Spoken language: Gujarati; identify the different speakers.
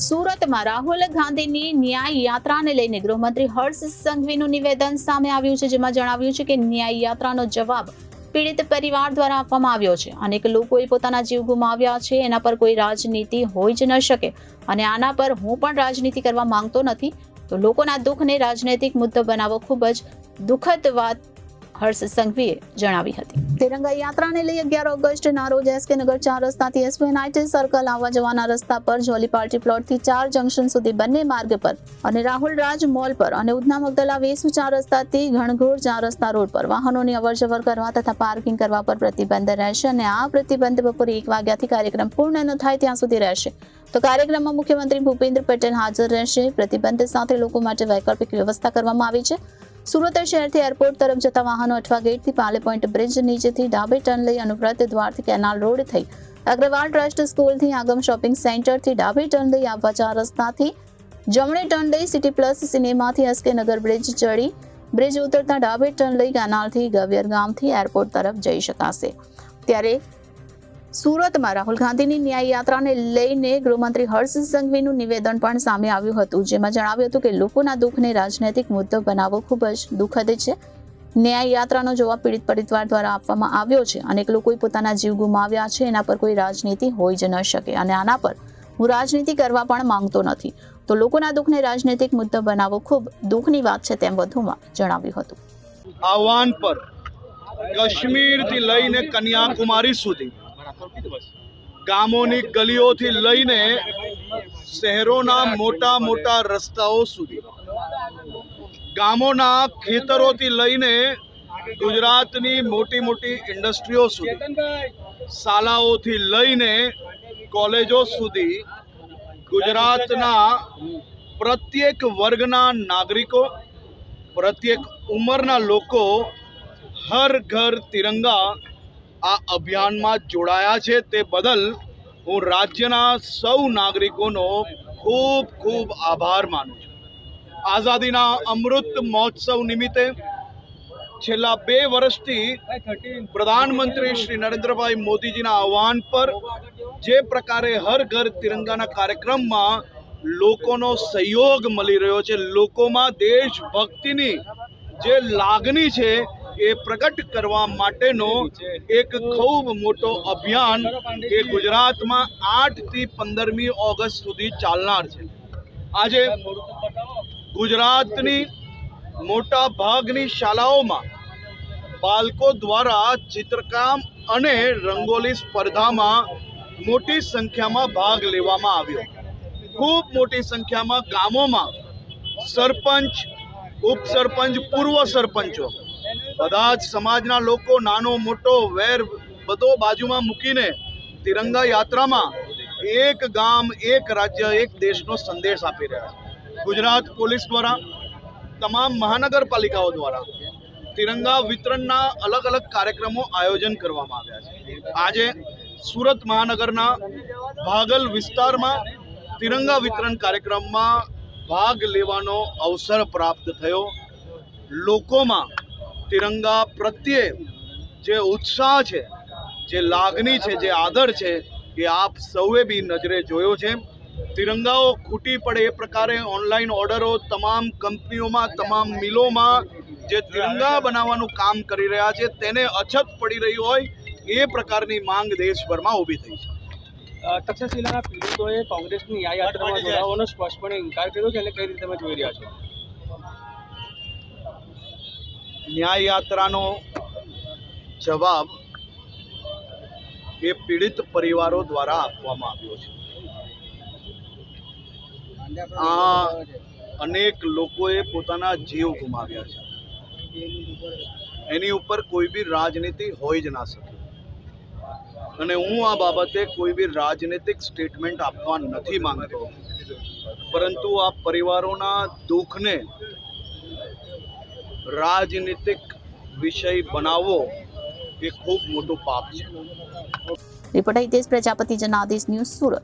Speaker 1: સુરતમાં રાહુલ ગાંધીની ન્યાય યાત્રાને લઈને ગૃહમંત્રી હર્ષ સંઘવીનું નિવેદન સામે આવ્યું છે, જેમાં જણાવ્યું છે કે ન્યાય યાત્રાનો જવાબ પીડિત પરિવાર દ્વારા આપવામાં આવ્યો છે. અનેક લોકોએ પોતાના જીવ ગુમાવ્યા છે. એના પર કોઈ રાજનીતિ હોઈ જ ન શકે અને આના પર હું પણ રાજનીતિ કરવા માંગતો નથી. તો લોકોના દુઃખને રાજનૈતિક મુદ્દો બનાવવો ખૂબ જ દુઃખદ વાત હર્ષ સંઘવીએ જણાવી હતી. તિરંગા યાત્રાને લઈ 11 ઓગસ્ટના રોજ એસકે નગર 4 રસ્તાથી એસપી યુનાઇટેડ સર્કલ આવવા જવાના રસ્તા પર જોલી પાર્ટી પ્લોટથી 4 જંકશન સુધી બંને માર્ગ પર અને રાહુલ રાજ મોલ પર અને ઉધના મગદલા વેસુ 4 રસ્તાથી ઘણઘોર 4 રસ્તા રોડ પર વાહનોની અવરજવર કરવા તથા પાર્કિંગ કરવા પર પ્રતિબંધ રહેશે અને આ પ્રતિબંધ બપોરે 1 વાગ્યાથી કાર્યક્રમ પૂર્ણ ન થાય ત્યાં સુધી રહેશે. તો કાર્યક્રમમાં મુખ્યમંત્રી ભૂપેન્દ્ર પટેલ હાજર રહેશે. પ્રતિબંધ સાથે લોકો માટે વૈકલ્પિક વ્યવસ્થા કરવામાં આવી છે. સુરત શહેરથી એરપોર્ટ તરફ જતા વાહનો અઠવા ગેટથી પાલે પોઈન્ટ બ્રિજ નીચેથી ડાબે ટર્ન લઈ અનુવ્રત દ્વારથી કેનાલ રોડ થઈ અગ્રવાલ ટ્રસ્ટ સ્કૂલથી આગમ શોપિંગ સેન્ટરથી ડાબે ટર્ન લઈ આવવા 4 રસ્તાથી જમણે ટર્ન લઈ સિટી પ્લસ સિનેમાથી એસકે નગર બ્રિજ ચડી બ્રિજ ઉતરતા ડાબે ટર્ન લઈ કેનાલથી ગવિયર ગામથી એરપોર્ટ તરફ જઈ શકાશે. ત્યારે સુરતમાં રાહુલ ગાંધીની ન્યાય યાત્રાને લઈને ગૃહમંત્રી હર્ષ સંઘવીનું નિવેદન પણ સામે આવ્યું હતું, જેમાં જણાવ્યું હતું કે લોકોના દુઃખને રાજનૈતિક મુદ્દો બનાવવો ખૂબ જ દુઃખદ છે. ન્યાય યાત્રાનો જવાબ પીડિત પરિવાર દ્વારા આપવામાં આવ્યો છે. અનેક લોકોએ પોતાના જીવ ગુમાવ્યા છે. એના પર કોઈ રાજનીતિ હોઈ જ ન શકે અને આના પર હું રાજનીતિ કરવા પણ માંગતો નથી. તો લોકોના દુઃખને રાજનૈતિક મુદ્દો બનાવવો ખૂબ દુઃખની વાત છે, તેમ વધુમાં જણાવ્યું હતું.
Speaker 2: આહવાન પર કાશ્મીરથી લઈને કન્યાકુમારી સુધી ગામોની ગલીઓથી લઈને શહેરોના મોટા મોટા રસ્તાઓ સુધી ગામોના ખેતરોથી લઈને ગુજરાતની મોટી મોટી ઇન્ડસ્ટ્રીઓ સુધી શાળાઓથી લઈને કોલેજો સુધી ગુજરાતના પ્રત્યેક વર્ગના નાગરિકો પ્રત્યેક ઉંમરના લોકો હર ઘર તિરંગા આ અભિયાનમાં જોડાયા છે. તે બદલ હું રાજ્યના સૌ નાગરિકોનો ખૂબ ખૂબ આભાર માનું છું. આઝાદીના અમૃત મહોત્સવ નિમિત્તે છેલ્લા 2 વર્ષથી પ્રધાનમંત્રી શ્રી નરેન્દ્રભાઈ મોદીજીના આહવાન પર જે પ્રકારે હર ઘર તિરંગાના કાર્યક્રમમાં લોકોનો સહયોગ મળી રહ્યો છે, લોકોમાં દેશભક્તિની જે લાગણી છે એ પ્રગટ કરવા માટેનો એક ખૂબ મોટો અભિયાન એ ગુજરાતમાં 8 થી 15મી ઓગસ્ટ સુધી ચાલનાર છે. આજે ગુજરાતની મોટા ભાગની શાળાઓમાં બાળકો દ્વારા ચિત્રકામ અને રંગોલી સ્પર્ધામાં મોટી સંખ્યામાં ભાગ લેવામાં આવ્યો. ખૂબ મોટી સંખ્યામાં ગામોમાં સરપંચ, ઉપસરપંચ, પૂર્વ સરપંચો બધા જ સમાજના લોકો નાનો મોટો વેર બધો બાજુમાં મૂકીને તિરંગા યાત્રામાં એક ગામ, એક રાજ્ય, એક દેશનો સંદેશ આપી રહ્યા છે. ગુજરાત પોલીસ દ્વારા તમામ મહાનગરપાલિકાઓ દ્વારા તિરંગા વિતરણના અલગ અલગ કાર્યક્રમો આયોજન કરવામાં આવ્યા છે. આજે સુરત મહાનગરના ભાગલ વિસ્તારમાં તિરંગા વિતરણ કાર્યક્રમમાં ભાગ લેવાનો અવસર પ્રાપ્ત થયો. લોકોમાં તિરંગા પ્રત્યે જે ઉત્સાહ છે, જે લાગણી છે, જે આદર છે, એ આપ સૌએ બી નજરે જોયો છે. તિરંગાઓ ખૂટી પડે એ પ્રકારે ઓનલાઈન ઓર્ડરો તમામ કંપનીઓમાં, તમામ મિલોમાં જે તિરંગા બનાવવાનું કામ કરી રહ્યા છે તેને અછત પડી રહી હોય એ પ્રકારની માંગ દેશભરમાં ઊભી થઈ છે.
Speaker 3: તક્ષશિલાના પીડિતોએ કોંગ્રેસની ન્યાય યાત્રામાં જોડાવાનો સ્પષ્ટપણે ઇનકાર કર્યો છે, અને કઈ રીતે તમે જોઈ રહ્યા છો?
Speaker 2: ન્યાય યાત્રાનો જવાબ એ પીડિત પરિવારો દ્વારા આપવામાં આવ્યો છે. આ અનેક લોકોએ પોતાના જીવ ગુમાવ્યા છે. એની ઉપર કોઈ બી રાજનીતિ હોઈ જ ના શકે અને હું આ બાબતે કોઈ બી રાજનીતિક સ્ટેટમેન્ટ આપવા નથી માંગતો, પરંતુ આ પરિવારોના દુઃખને રાજનીતિક વિષય બનાવવો એ ખૂબ મોટું પાપ છે.
Speaker 1: Reporter Hitesh Prajapati, Janadesh news, Surat.